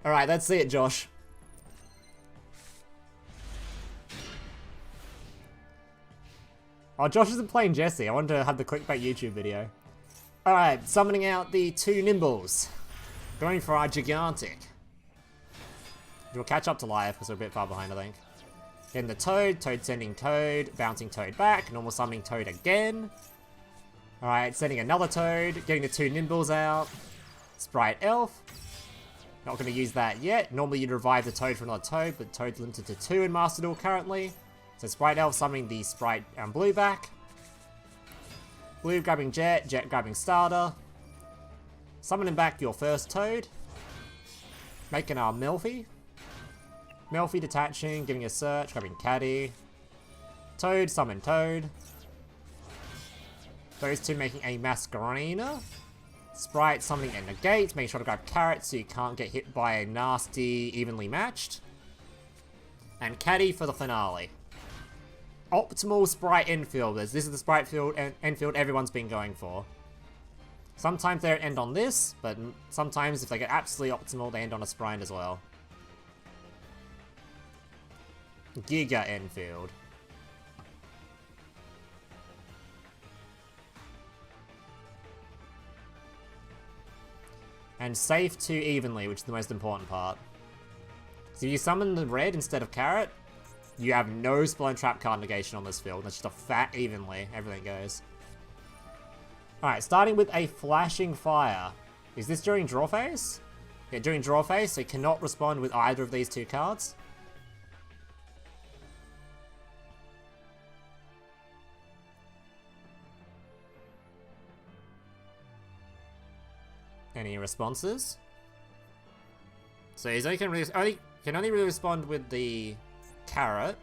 Alright, let's see it, Josh. Oh, Josh isn't playing Jesse. I wanted to have the clickbait YouTube video. Alright, summoning out the 2 Nimbles. Going for our Gigantic. We'll catch up to life because we're a bit far behind, I think. Getting the Toad, Toad sending Toad, bouncing Toad back, normal summoning Toad again. Alright, sending another Toad, getting the 2 Nimbles out. Sprite Elf. Not going to use that yet. Normally you'd revive the Toad for another Toad, but Toad's limited to 2 in Master Duel currently. So Sprite Elf summoning the Sprite and Blue back. Blue grabbing Jet, Jet grabbing Starter. Summoning back your first Toad. Making our Melfi. Melfi detaching, giving a search, grabbing Caddy. Toad, summon Toad. Those 2 making a Masquerena. Sprite summoning a negate, making sure to grab Carrot so you can't get hit by a nasty evenly matched. And Caddy for the finale. Optimal Sprite infielders. This is the Sprite infield everyone's been going for. Sometimes they end on this, but sometimes if they get absolutely optimal, they end on a Sprite as well. Giga infield. And safe 2 evenly, which is the most important part. So if you summon the red instead of Carrot, you have no Spell and Trap card negation on this field. That's just a fat evenly. Everything goes. Alright, starting with a Flashing Fire. Is this during draw phase? Yeah, during draw phase, so you cannot respond with either of these 2 cards. Any responses? So he's only can only really respond with the Carrot.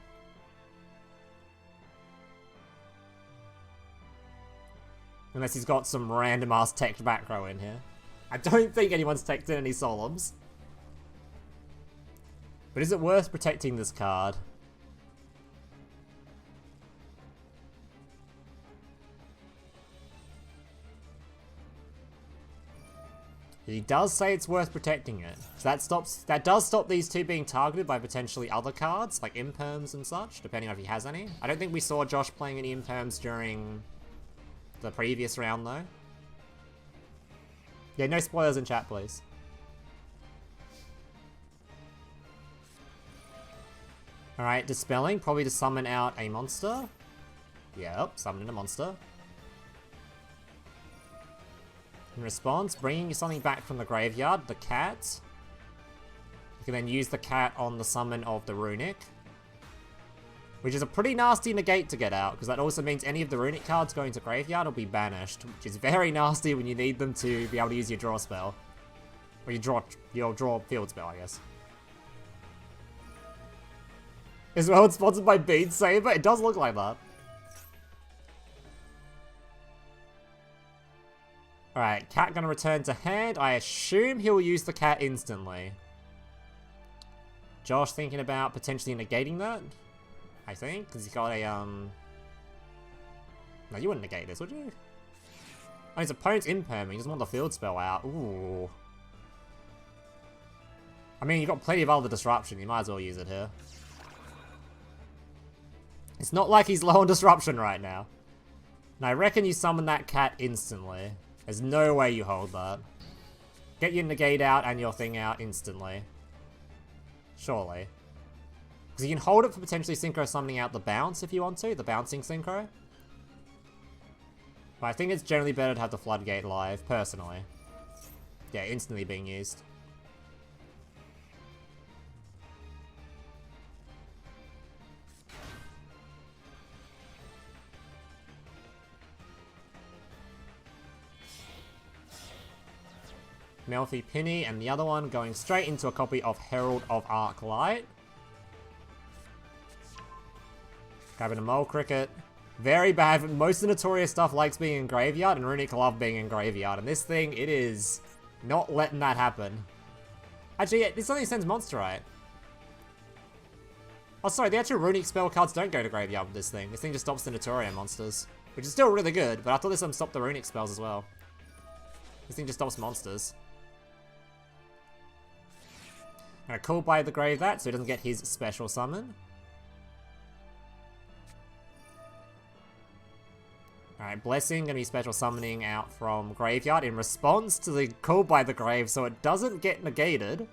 Unless he's got some random ass teched back row in here. I don't think anyone's teched in any Solemns. But is it worth protecting this card? He does say it's worth protecting it. So that does stop these 2 being targeted by potentially other cards, like Imperms and such, depending on if he has any. I don't think we saw Josh playing any Imperms during the previous round, though. Yeah, no spoilers in chat, please. Alright, Dispelling, probably to summon out a monster. Yep, summoning a monster. In response, bringing something back from the graveyard, the cat. You can then use the cat on the summon of the Runic. Which is a pretty nasty negate to get out, because that also means any of the Runic cards going to graveyard will be banished, which is very nasty when you need them to be able to use your draw spell. Or your draw field spell, I guess. As well, it's sponsored by Bead Saber. It does look like that. Alright, cat gonna return to hand. I assume he'll use the cat instantly. Josh thinking about potentially negating that, I think, because he's got a, No, you wouldn't negate this, would you? Oh, his opponent's imperm, he doesn't want the field spell out. Ooh. I mean, you've got plenty of other disruption, you might as well use it here. It's not like he's low on disruption right now. And I reckon you summon that cat instantly. There's no way you hold that. Get your negate out and your thing out instantly. Surely. Because you can hold it for potentially synchro summoning out the bounce if you want to, the bouncing synchro. But I think it's generally better to have the floodgate live, personally. Yeah, instantly being used. Melfi Penny, and the other one going straight into a copy of Herald of Arclight. Grabbing a Mole Cricket. Very bad. Most of the Notorious stuff likes being in graveyard, and Runic love being in graveyard. And this thing, it is not letting that happen. Actually, yeah, this only sends Monsterite. Oh, sorry, the actual Runic spell cards don't go to graveyard with this thing. This thing just stops the Notorious monsters. Which is still really good, but I thought this one stopped the Runic spells as well. This thing just stops monsters. Gonna Call by the Grave that so he doesn't get his special summon. Alright, Blessing gonna be special summoning out from Graveyard in response to the Call by the Grave so it doesn't get negated.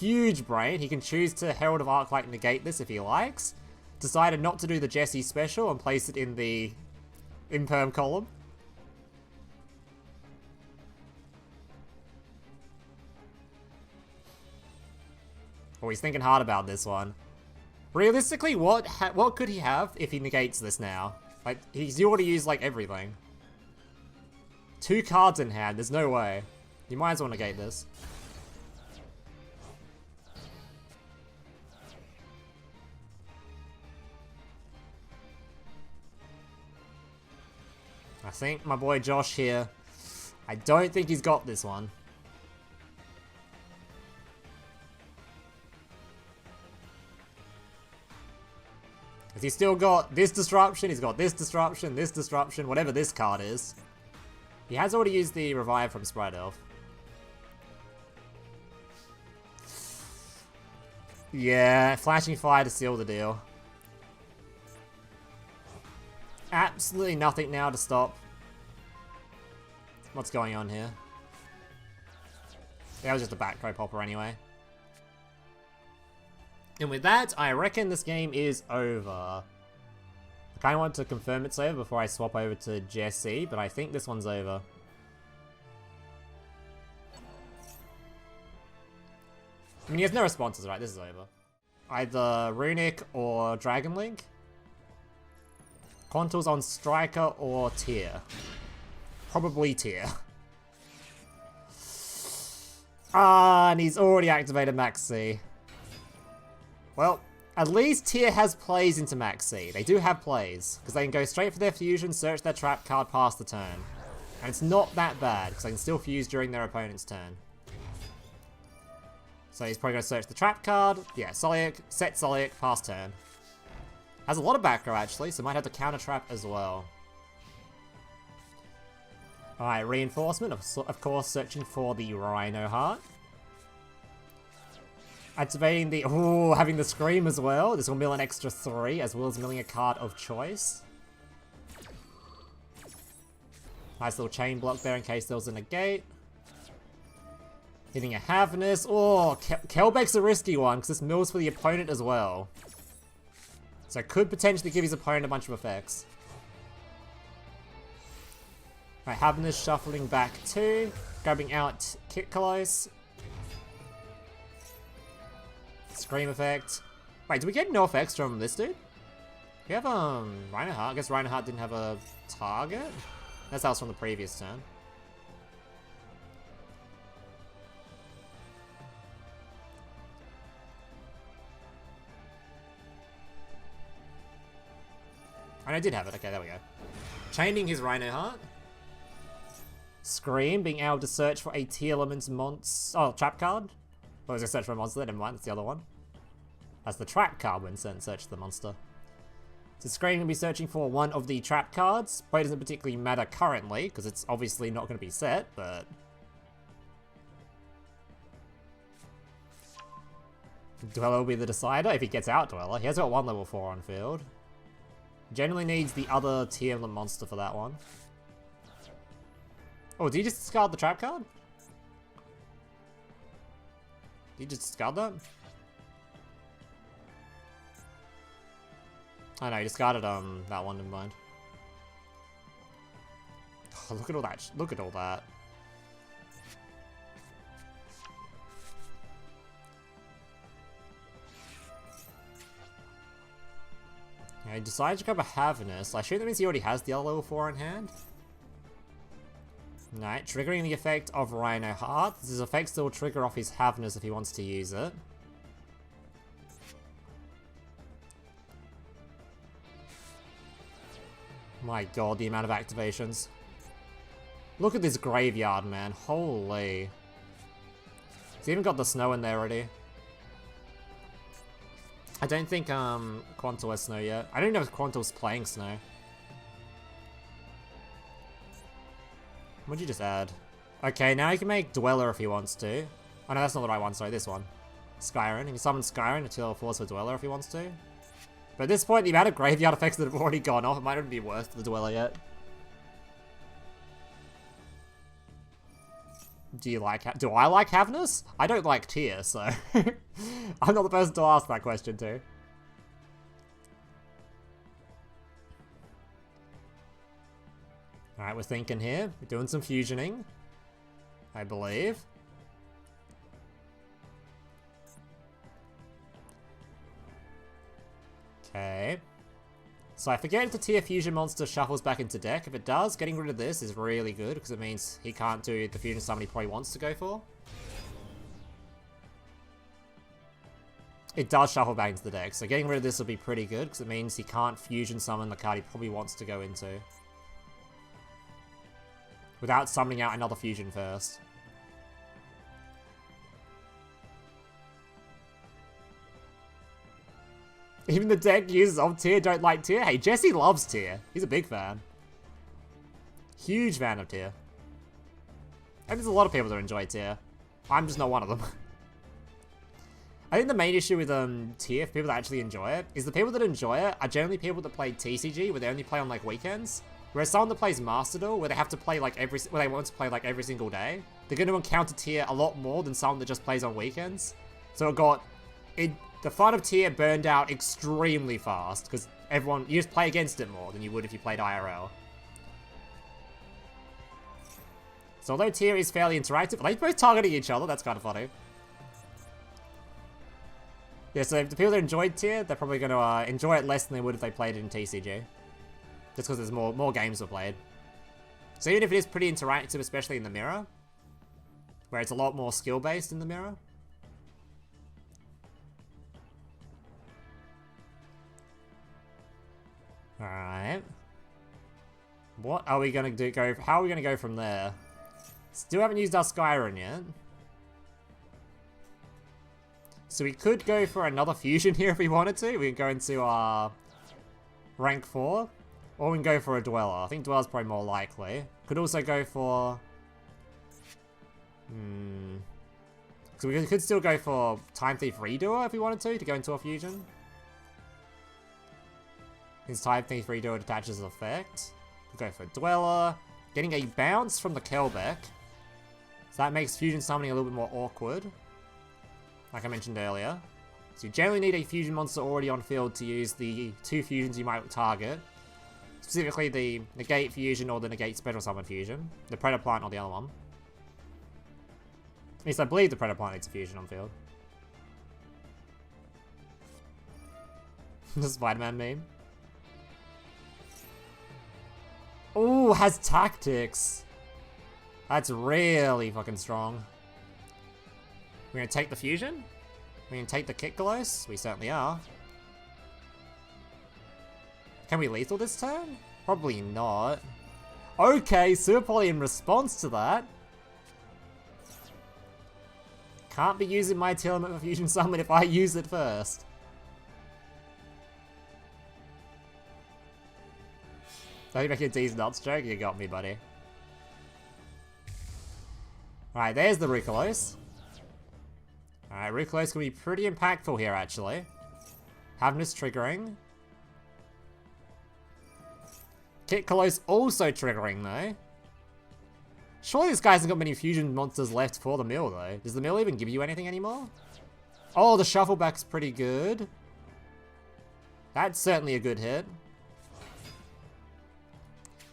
Huge brain. He can choose to Herald of Arclight negate this if he likes. Decided not to do the Jesse special and place it in the Imperm column. Oh, he's thinking hard about this one. Realistically, what could he have if he negates this now? Like, he's already used, like, everything. 2 cards in hand, there's no way. You might as well negate this. I think my boy Josh here, I don't think he's got this one. Because he's still got this disruption, he's got this disruption, whatever this card is. He has already used the revive from Sprite Elf. Yeah, Flashing Fire to seal the deal. Absolutely nothing now to stop. What's going on here? That was just a back row popper anyway. And with that, I reckon this game is over. I kind of want to confirm it's over before I swap over to Jesse, but I think this one's over. I mean, he has no responses, right? This is over. Either Runic or Dragon Link. Contours on Striker or Tear. Probably Tear. Ah, and he's already activated Maxx C. Well, at least Tear has plays into Maxx C. They do have plays, because they can go straight for their fusion, search their trap card past the turn. And it's not that bad, because they can still fuse during their opponent's turn. So he's probably going to search the trap card. Yeah, Solic, set Solic, past turn. Has a lot of back row actually, so might have to counter trap as well. Alright, reinforcement, of course, searching for the Rhino Heart. Activating the, ooh, having the Scream as well. This will mill an extra 3, as well as milling a card of choice. Nice little chain block there in case there was a negate. Hitting a Havness. Oh, Kelbeck's a risky one, because this mills for the opponent as well. So could potentially give his opponent a bunch of effects. Right, Havness shuffling back 2. Grabbing out Kit Close. Scream effect. Wait, do we get no effects from this dude? We have Rhino Heart. I guess Rhino Heart didn't have a target. That's how it's from the previous turn. And I did have it. Okay, there we go. Chaining his Rhino Heart. Scream, being able to search for a Tearlaments monster. Oh, trap card? I was going to search for a monster, never mind, that's the other one. That's the trap card when search the monster. So Scream can be searching for one of the trap cards. Play doesn't particularly matter currently, because it's obviously not going to be set, but... Dweller will be the decider if he gets out Dweller. He has got 1 level 4 on field. Generally needs the other Tearlaments monster for that one. Oh, did he just discard the trap card? Did he just discard that? Oh no, he discarded that one, never mind. Oh, look at all that, look at all that. Yeah, he decided to grab a Havness. I assume that means he already has the other level 4 in hand. No, triggering the effect of Rhino Heart. This effect still trigger off his Havness if he wants to use it. My god, the amount of activations. Look at this graveyard, man. Holy. He's even got the snow in there already. I don't think Quantal has snow yet. I don't know if Quantal's playing snow. What'd you just add? Okay, now he can make Dweller if he wants to. Oh no, that's not the right one, sorry, this one. Skyrim. He can summon Skyrim until force for Dweller if he wants to. But at this point, the amount of graveyard effects that have already gone off, it might not be worth the Dweller yet. Do I like Havnus? I don't like Tear, so I'm not the person to ask that question to. Alright, we're thinking here. We're doing some fusioning, I believe. Okay. So I forget if the Tear Fusion monster shuffles back into deck. If it does, getting rid of this is really good, because it means he can't do the fusion summon he probably wants to go for. It does shuffle back into the deck, so getting rid of this will be pretty good, because it means he can't fusion summon the card he probably wants to go into. Without summoning out another fusion first. Even the deck users of Tear don't like Tear. Hey, Jesse loves Tear. He's a big fan. Huge fan of Tear. And there's a lot of people that enjoy Tear. I'm just not one of them. I think the main issue with Tear, for people that actually enjoy it, is the people that enjoy it are generally people that play TCG, where they only play on like weekends. Whereas someone that plays Master Duel, where they have to play like where they want to play like every single day, they're going to encounter Tear a lot more than someone that just plays on weekends. So the fun of Tear burned out extremely fast, because you just play against it more than you would if you played IRL. So although Tear is fairly interactive, are they both targeting each other? That's kind of funny. Yeah, so if the people that enjoyed Tear, they're probably going to enjoy it less than they would if they played it in TCG. Just because there's more games were played. So even if it is pretty interactive, especially in the mirror, where it's a lot more skill-based in the mirror. Alright. What are we going to do? How are we going to go from there? Still haven't used our Skyrim yet. So we could go for another fusion here if we wanted to. We can go into our rank 4. Or we can go for a Dweller. I think Dweller's probably more likely. Could also go for... So we could still go for Time Thief Redoer if we wanted to go into a fusion. Since Time Thief Redoer detaches effect. We'll go for Dweller. Getting a bounce from the Kelbeck. So that makes fusion summoning a little bit more awkward. Like I mentioned earlier. So you generally need a fusion monster already on field to use the 2 fusions you might target. Specifically the Negate Fusion or the Negate Special Summon Fusion. The Predator Plant or the other one. At least I believe the Predator Plant needs a fusion on field. The Spider-Man meme. Ooh, has tactics. That's really fucking strong. We're gonna take the fusion? We're gonna take the Kitkalos? We certainly are. Can we lethal this turn? Probably not. Okay, Super Poly in response to that. Can't be using my Tearlaments for Fusion Summon if I use it first. Don't you make a D's nuts joke? You got me, buddy. Alright, there's the Rukalos. Alright, Rukalos can be pretty impactful here, actually. Havnus triggering. Kitkalos also triggering, though. Surely this guy hasn't got many fusion monsters left for the mill, though. Does the mill even give you anything anymore? Oh, the Shuffleback's pretty good. That's certainly a good hit.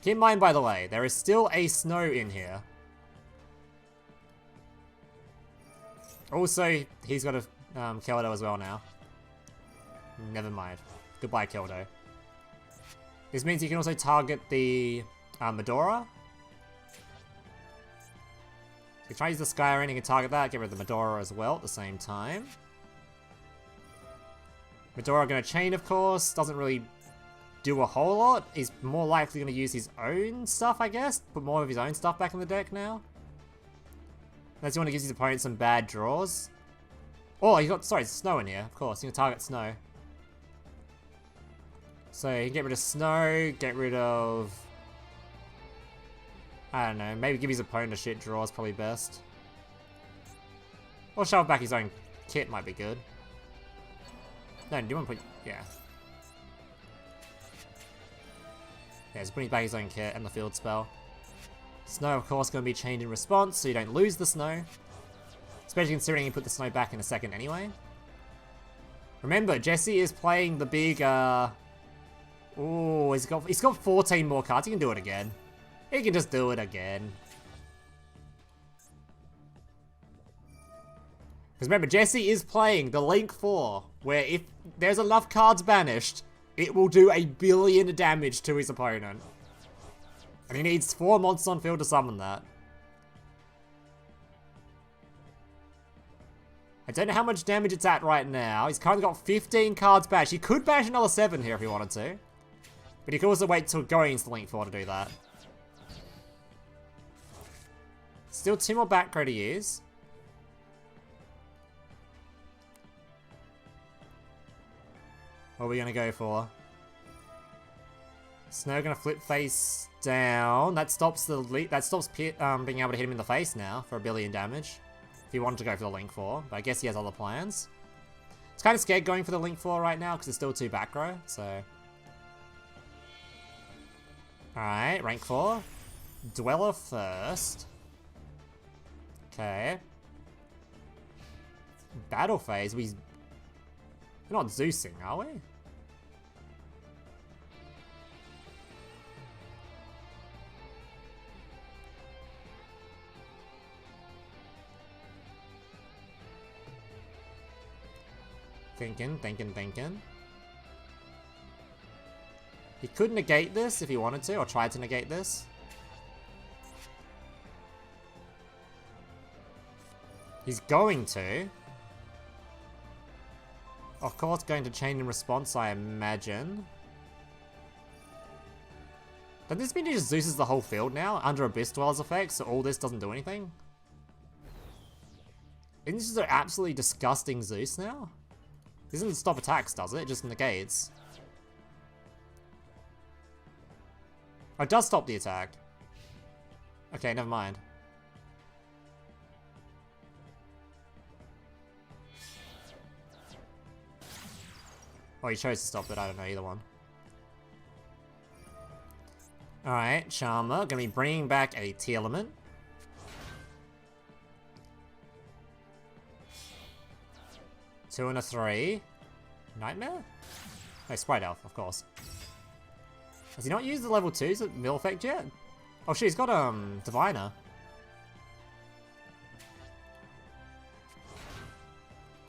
Keep in mind, by the way, there is still a snow in here. Also, he's got a Keldo as well now. Never mind. Goodbye, Keldo. This means you can also target the Medora. So you try to use the Skyrim, you can target that, get rid of the Medora as well at the same time. Medora gonna chain, of course, doesn't really do a whole lot. He's more likely gonna use his own stuff, I guess. Put more of his own stuff back in the deck now. Unless you want to give his opponent some bad draws. Oh, you got, sorry, snow in here, of course. You can target snow. So you can get rid of snow, get rid of... I don't know, maybe give his opponent a shit draw is probably best. Or shove back his own kit might be good. No, do you want to put... Yeah. Yeah, he's putting back his own kit and the field spell. Snow, of course, going to be changed in response, so you don't lose the snow. Especially considering you put the snow back in a second anyway. Remember, Jesse is playing the big, Ooh, he's got 14 more cards. He can do it again. He can just do it again. Because remember, Jesse is playing the Link 4, where if there's enough cards banished, it will do 1 billion damage to his opponent. And he needs 4 monsters on field to summon that. I don't know how much damage it's at right now. He's currently got 15 cards bashed. He could bash another 7 here if he wanted to. But he could also wait till going into the Link 4 to do that. Still 2 more back row to use. What are we going to go for? Snow going to flip face down. That stops being able to hit him in the face now for 1 billion damage. If he wanted to go for the Link 4, but I guess he has other plans. It's kind of scared going for the Link 4 right now because there's still 2 back row, so... Alright, rank 4. Dweller first. Okay. Battle phase, we're not Zeusing, are we? Thinking. He could negate this if he wanted to, or try to negate this. He's going to. Of course, going to chain in response, I imagine. Does this mean he just Zeus's the whole field now, under Abyss Dweller's effect, so all this doesn't do anything? Isn't this just an absolutely disgusting Zeus now? This doesn't stop attacks, does it? It just negates. Oh, it does stop the attack. Okay, never mind. Oh, he chose to stop it. I don't know either one. Alright, Charmer. Gonna be bringing back a Tearlament. 2 and a 3. Nightmare? No, Sprite Elf, of course. Has he not used the level 2's at mill effect yet? Oh shit, he's got Diviner.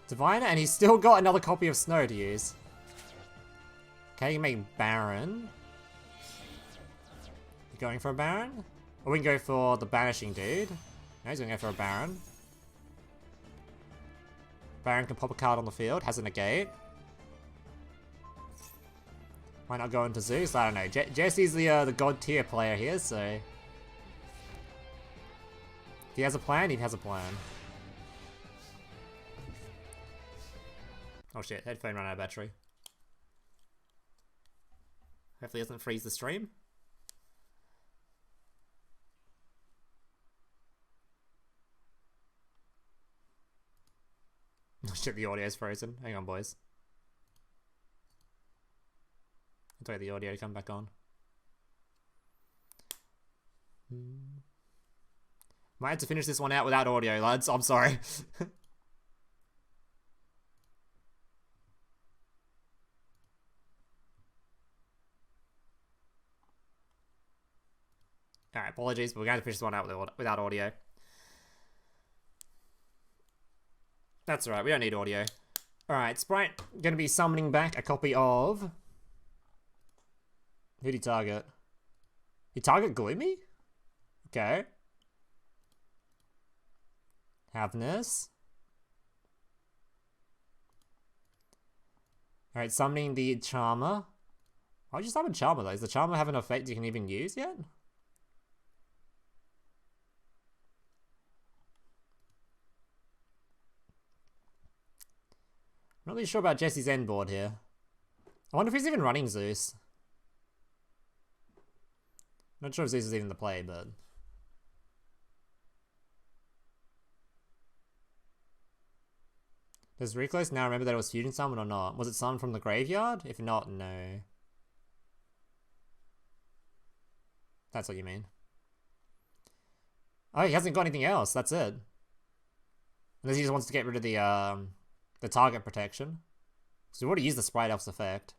Diviner, and he's still got another copy of Snow to use. Okay, you can make Baron. You going for a Baron? Or we can go for the Banishing dude. No, he's gonna go for a Baron. Baron can pop a card on the field, has a negate. Why not go into Zeus? I don't know. Jesse's the god tier player here, so... If he has a plan, he has a plan. Oh shit, headphone ran out of battery. Hopefully it doesn't freeze the stream. Oh shit, the audio's frozen. Hang on, boys. I'll wait the audio to come back on. Might have to finish this one out without audio, lads. I'm sorry. Alright, apologies, but we're going to finish this one out without audio. That's alright, we don't need audio. Alright, Sprite going to be summoning back a copy of... Who'd he target? He target Gloomy? Okay. Havness. Alright, summoning the Charmer. Why'd you summon Charmer though? Does the Charmer have an effect you can even use yet? I'm not really sure about Jesse's end board here. I wonder if he's even running Zeus. Not sure if Zeus is even the play, but... Does Reclose now remember that it was fusion summon or not? Was it summoned from the graveyard? If not, no. That's what you mean. Oh, he hasn't got anything else. That's it. Unless he just wants to get rid of the target protection. So we already used the Sprite Elf's effect.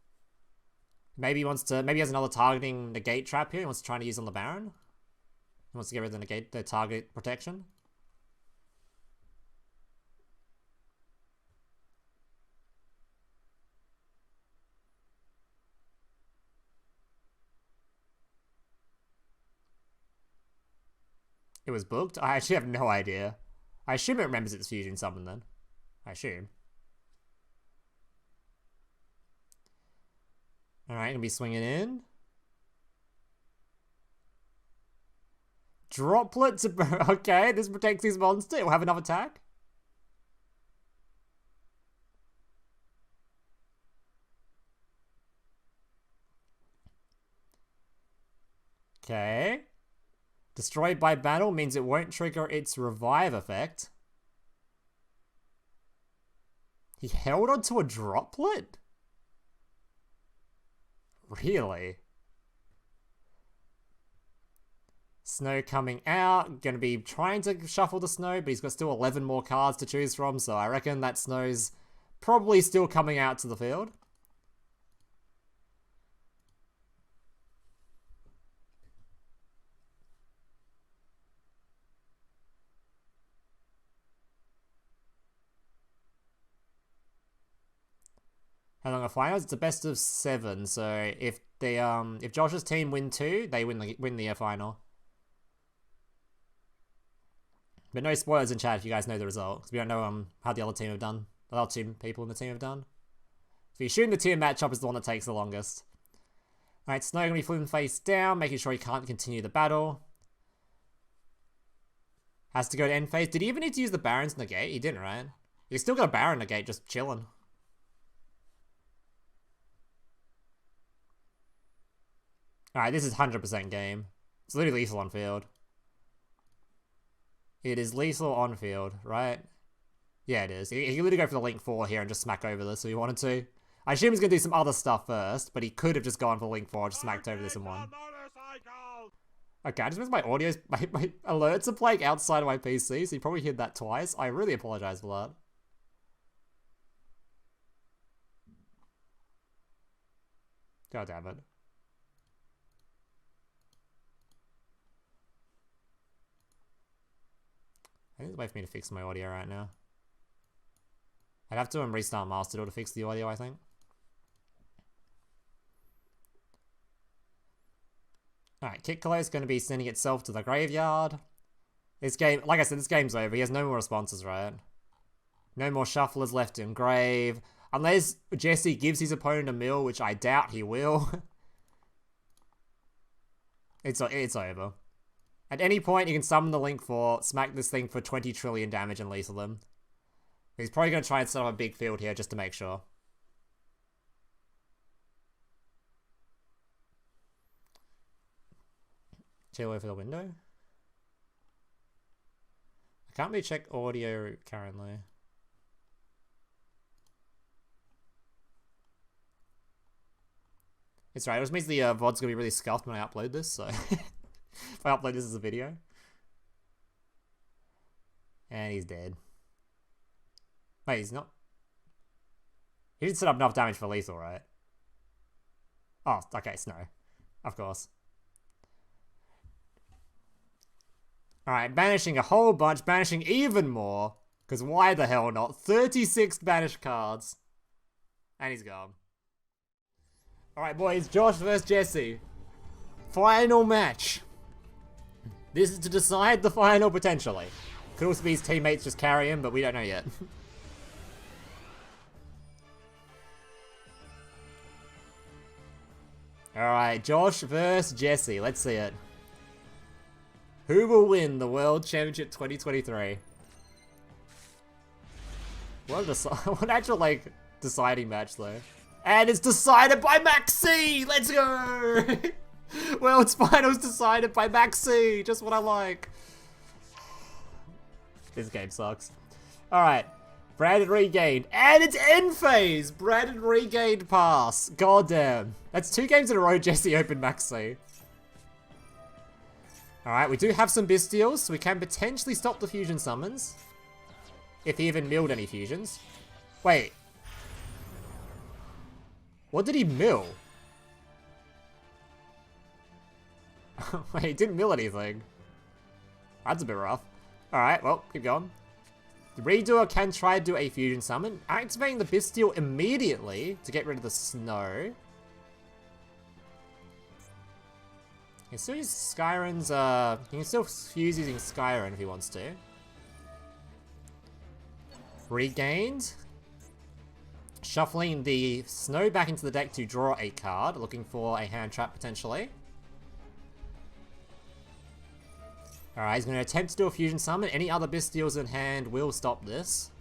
Maybe he wants to. Maybe he has another targeting negate trap here. He wants to try to use on the Baron. He wants to get rid of the negate, the target protection. It was booked? I actually have no idea. I assume it remembers its fusion summon then. I assume. Alright, gonna be swinging in. Droplet to... Okay, this protects his monster. It will have another attack. Okay. Destroyed by battle means it won't trigger its revive effect. He held onto a droplet? Really? Snow coming out. Gonna be trying to shuffle the snow, but he's got still 11 more cards to choose from, so I reckon that snow's probably still coming out to the field. How long are finals? It's a best of 7. So if if Josh's team win 2, they win the final. But no spoilers in chat if you guys know the result, because we don't know how the other team have done. The other 2 people in the team have done. So you assume the team matchup is the one that takes the longest. Alright, Snow gonna be flipping face down, making sure he can't continue the battle. Has to go to end phase. Did he even need to use the Baron's negate? He didn't, right? He's still got a Baron negate just chilling. Alright, this is 100% game. It's literally lethal on field. It is lethal on field, right? Yeah, it is. He could literally go for the Link 4 here and just smack over this if he wanted to. I assume he's going to do some other stuff first, but he could have just gone for Link 4 and just smacked over this in one. Okay, I just missed my audio. My alerts are playing outside of my PC, so you probably heard that twice. I really apologize for that. God damn it. I think there's a way for me to fix my audio right now. I'd have to restart Master Duel to fix the audio, I think. Alright, Kitcolo is going to be sending itself to the graveyard. This game, like I said, this game's over. He has no more responses, right? No more shufflers left in grave. Unless Jesse gives his opponent a mill, which I doubt he will. It's over. At any point, you can summon the Link 4, smack this thing for 20 trillion damage and lethal them. He's probably going to try and set up a big field here just to make sure. Chill over the window. I can't really check audio currently. It's right, it just means the VOD's going to be really scuffed when I upload this, so... if I upload this as a video. And he's dead. Wait, he's not... He didn't set up enough damage for lethal, right? Oh, okay, Snow. Of course. Alright, banishing a whole bunch, banishing even more. Because why the hell not? 36 banished cards. And he's gone. Alright, boys, Josh versus Jesse. Final match. This is to decide the final, potentially. Could also be his teammates just carry him, but we don't know yet. Alright, Josh versus Jesse. Let's see it. Who will win the World Championship 2023? What an actual, like, deciding match, though. And it's decided by Maxx C! Let's go! World's finals decided by Maxx C! Just what I like. This game sucks. Alright. Branded regained. And it's end phase! Branded regained pass. God damn. That's 2 games in a row Jesse opened Maxx C. Alright, we do have some Bystials, so we can potentially stop the fusion summons. If he even milled any fusions. Wait. What did he mill? Wait, he didn't mill anything. That's a bit rough. Alright, well, keep going. The Redoer can try to do a fusion summon, activating the Bystial immediately to get rid of the snow. He can still use Skyren's, he can still fuse using Skyren if he wants to. Regained. Shuffling the snow back into the deck to draw a card, looking for a hand trap potentially. Alright, he's going to attempt to do a fusion summon. Any other Bystials in hand will stop this.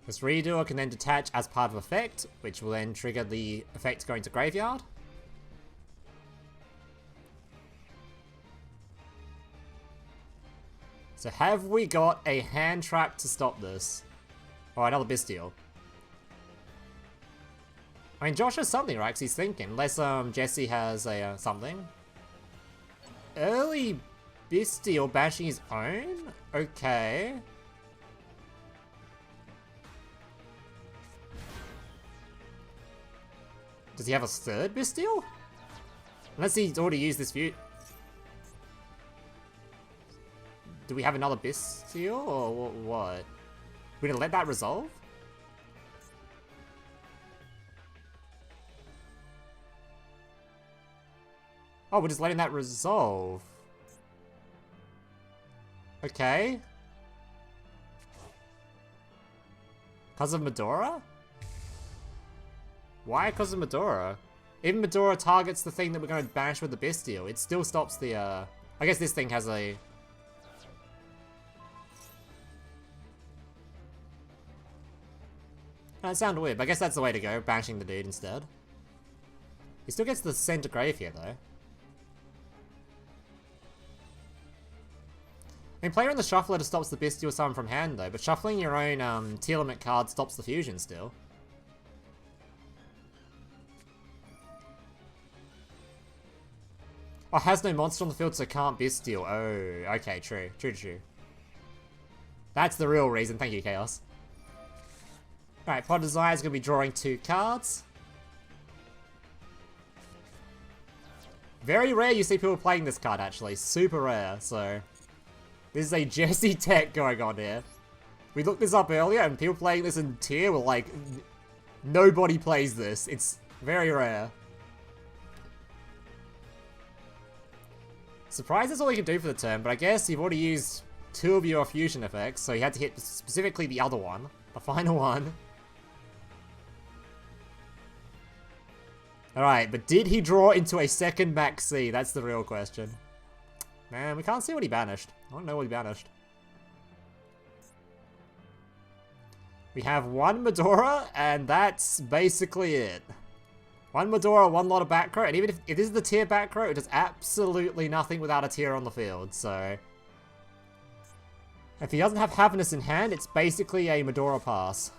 This Redoer can then detach as part of effect, which will then trigger the effect going to graveyard. So have we got a hand trap to stop this? Oh, another Bystial. I mean, Josh has something, right? Because he's thinking. Unless Jesse has a something. Early Bystial bashing his own? Okay. Does he have a third Bystial? Unless he's already used this view. Do we have another Bystial or what? We're gonna let that resolve? Oh, we're just letting that resolve. Okay. Because of Medora? Why because of Medora? Even Medora targets the thing that we're going to banish with the Bystial. It still stops the, I guess this thing has a... That sounded weird, but I guess that's the way to go, banishing the dude instead. He still gets the center grave here, though. I mean, player in the shuffler just stops the Bystial summon from hand, though, but shuffling your own Tearlaments card stops the fusion still. Oh, has no monster on the field, so can't Bystial. Oh, okay, true. True. That's the real reason. Thank you, Chaos. Alright, Pod Desire is going to be drawing 2 cards. Very rare you see people playing this card, actually. Super rare, so... This is a Jesse tech going on here. We looked this up earlier, and people playing this in tier were like... Nobody plays this. It's very rare. Surprised that's all you can do for the turn, but I guess you've already used 2 of your fusion effects, so you had to hit specifically the other one. The final one. Alright, but did he draw into a second Maxx C? That's the real question. Man, we can't see what he banished. I don't know what he banished. We have 1 Medora, and that's basically it. 1 Medora, 1 lot of back row, and even if this is the tier back row, it does absolutely nothing without a tier on the field, so... If he doesn't have Happiness in hand, it's basically a Medora pass.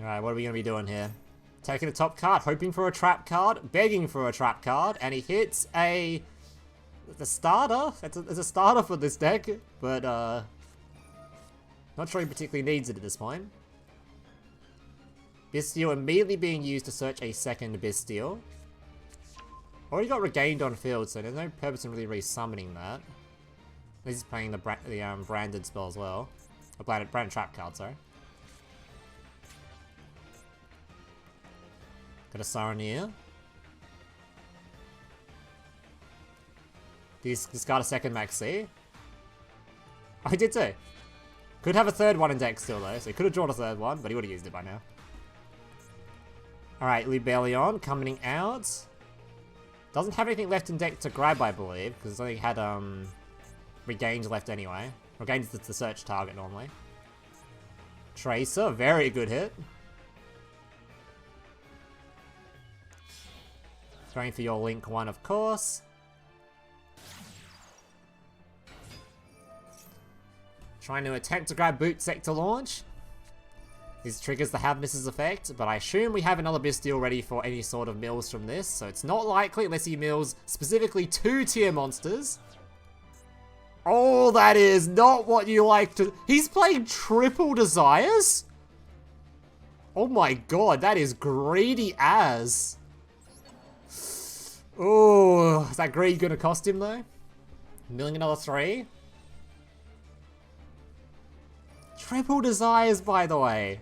Alright, what are we going to be doing here? Taking a top card, hoping for a trap card, begging for a trap card, and he hits a... The starter? It's a starter for this deck, but not sure he particularly needs it at this point. Bystial immediately being used to search a second Bystial. Already got regained on field, so there's no purpose in really re-summoning that. This is playing the branded spell as well. A branded trap card, sorry. Got a Saronir. Discard a second Maxx C. Oh, he did too. Could have a third one in deck still though, so he could have drawn a third one, but he would have used it by now. Alright, Libellion coming out. Doesn't have anything left in deck to grab, I believe, because it's only had Regained left anyway. Regained is the search target normally. Tracer, very good hit. Going for your Link 1, of course. Trying to attempt to grab Boot Sector launch. This triggers the Have Misses effect, but I assume we have another Bestial ready for any sort of mills from this, so it's not likely unless he mills specifically 2 tier monsters. Oh, that is not what you like to... He's playing triple Desires? Oh my god, that is greedy as. Oh, is that greed gonna cost him though? Milling another 3? Triple Desires, by the way.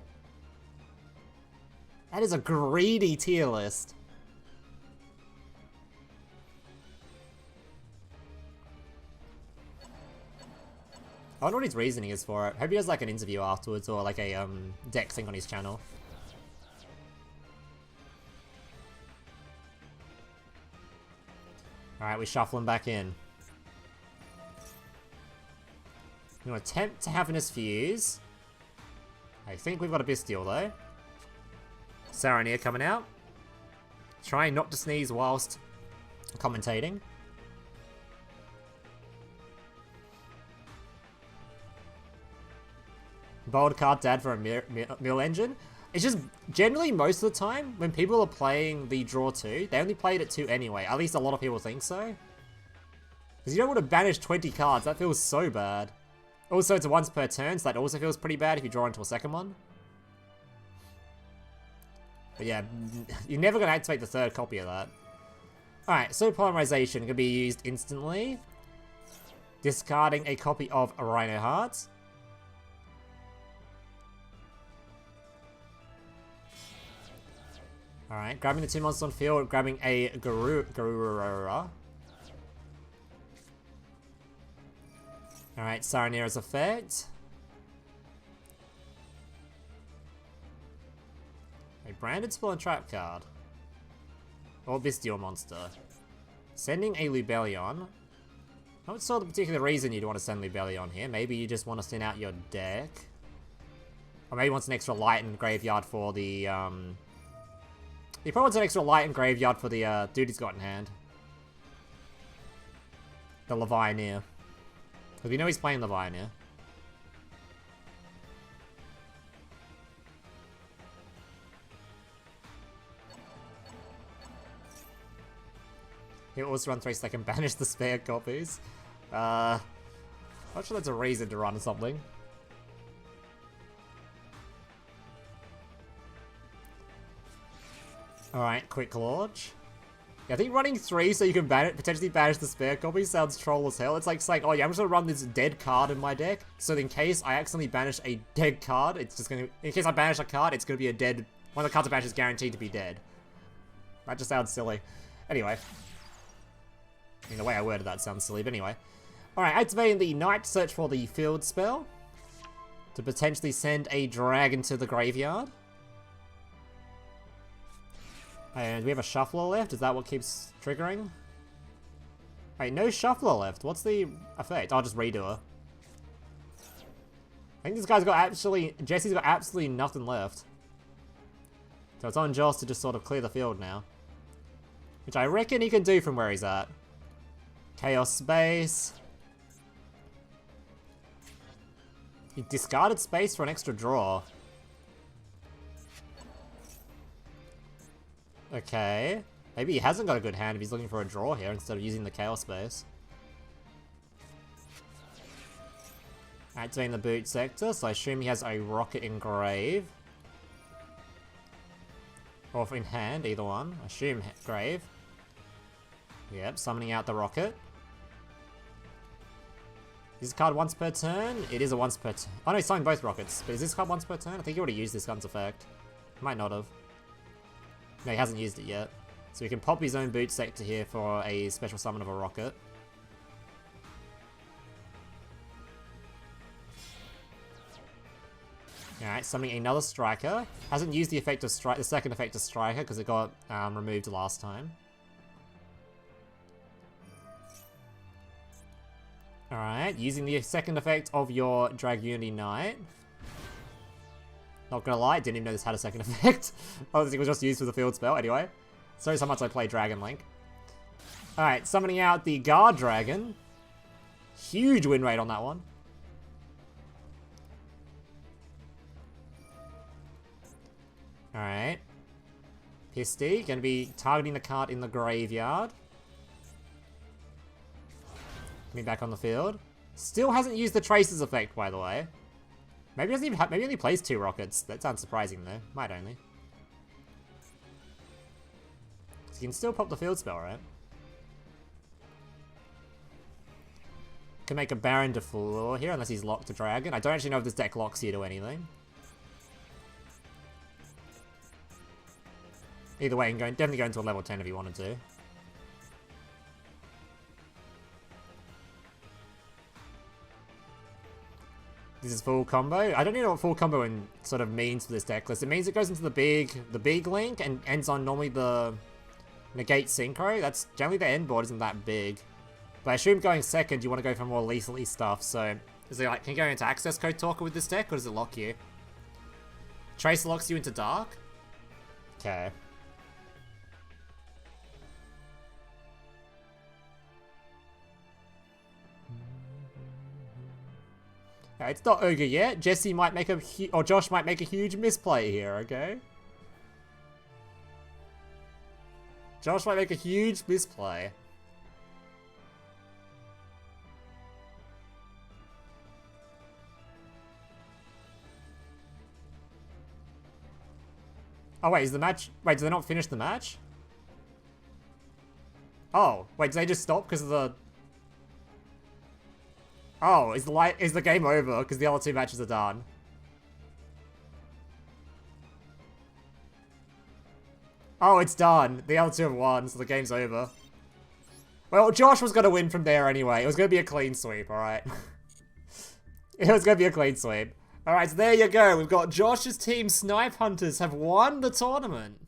That is a greedy tier list. I wonder what his reasoning is for it. Hope he does like an interview afterwards or like a deck thing on his channel. Alright, we shuffle him back in. I'm going to attempt to Havernous Fuse. I think we've got a Bestial though. Saronir coming out. Trying not to sneeze whilst commentating. Bold card dad for a mill engine. It's just generally most of the time when people are playing the draw 2, they only played it 2 anyway. At least a lot of people think so. Because you don't want to banish 20 cards. That feels so bad. Also, it's a once per turn, so that also feels pretty bad if you draw into a second one. But yeah, you're never going to activate the 3rd copy of that. Alright, so Polymerization can be used instantly. Discarding a copy of Rhino Heart. Alright, grabbing the 2 monsters on field, grabbing a Garurara. Alright, Saronir's effect. A branded spell and trap card. Or Bestial monster. Sending a Lubellion. Not sure the particular reason you'd want to send Lubellion here. Maybe you just want to thin out your deck. Or maybe wants an extra light in graveyard for the, He probably wants an extra light in graveyard for the, dude he's got in hand. The Levianeer. Because we know he's playing Levianeer. He also run 3 second banish the spare copies. Not sure that's a reason to run something. Alright, quick launch. Yeah, I think running 3 so you can potentially banish the spare copy sounds troll as hell. It's like saying, oh yeah, I'm just gonna run this dead card in my deck, so in case I accidentally banish a dead card, it's just gonna... In case I banish a card, it's gonna be a dead... One of the cards I banish is guaranteed to be dead. That just sounds silly. Anyway. I mean, the way I worded that sounds silly, but anyway. Alright, activating the Night Search for the field spell. To potentially send a dragon to the graveyard. And we have a Shuffler left? Is that what keeps triggering? Wait, no Shuffler left. What's the effect? I'll just redo it. I think this guy's got Jesse's got absolutely nothing left. So it's on Joss to just sort of clear the field now. Which I reckon he can do from where he's at. Chaos Space. He discarded space for an extra draw. Okay. Maybe he hasn't got a good hand if he's looking for a draw here instead of using the Chaos Space. Activating the boot sector, so I assume he has a rocket in grave. Or in hand, either one. I assume grave. Yep, summoning out the rocket. Is this card once per turn? It is a once per turn. Oh no, he's summoning both rockets. But is this card once per turn? I think he already used this gun's effect. Might not have. No, he hasn't used it yet. So we can pop his own boot sector here for a special summon of a rocket. Alright, summoning another striker. Hasn't used the effect of the second effect of striker because it got removed last time. Alright, using the second effect of your Dragoon Knight. Not gonna lie, didn't even know this had a second effect. I think it was just used for the field spell, anyway. Shows how much I play Dragon Link. Alright, summoning out the Guard Dragon. Huge win rate on that one. Alright. Pisty, gonna be targeting the card in the graveyard. Coming back on the field. Still hasn't used the Tracer's effect, by the way. Maybe doesn't even maybe only plays 2 rockets. That sounds surprising though. Might only. So you can still pop the field spell, right? Can make a Baron to Floor here, unless he's locked to Dragon. I don't actually know if this deck locks you to anything. Either way, you can definitely go into a level 10 if you wanted to. This is full combo. I don't even know what full combo sort of means for this deck list. It means it goes into the big link and ends on normally the negate synchro. That's generally the end board isn't that big. But I assume going second, you want to go for more lethally stuff. So is it like, can you go into access code talker with this deck, or does it lock you? Trace locks you into dark? Okay. It's not Ogre yet. Jesse might make or Josh might make a huge misplay here, okay? Josh might make a huge misplay. Oh wait, is the match... Wait, did they not finish the match? Oh, wait, did they just stop because of the... Oh, is the game over because the other 2 matches are done? Oh, it's done. The other 2 have won, so the game's over. Well, Josh was going to win from there anyway. It was going to be a clean sweep, alright? It was going to be a clean sweep. Alright, so there you go. We've got Josh's team Snipe Hunters have won the tournament.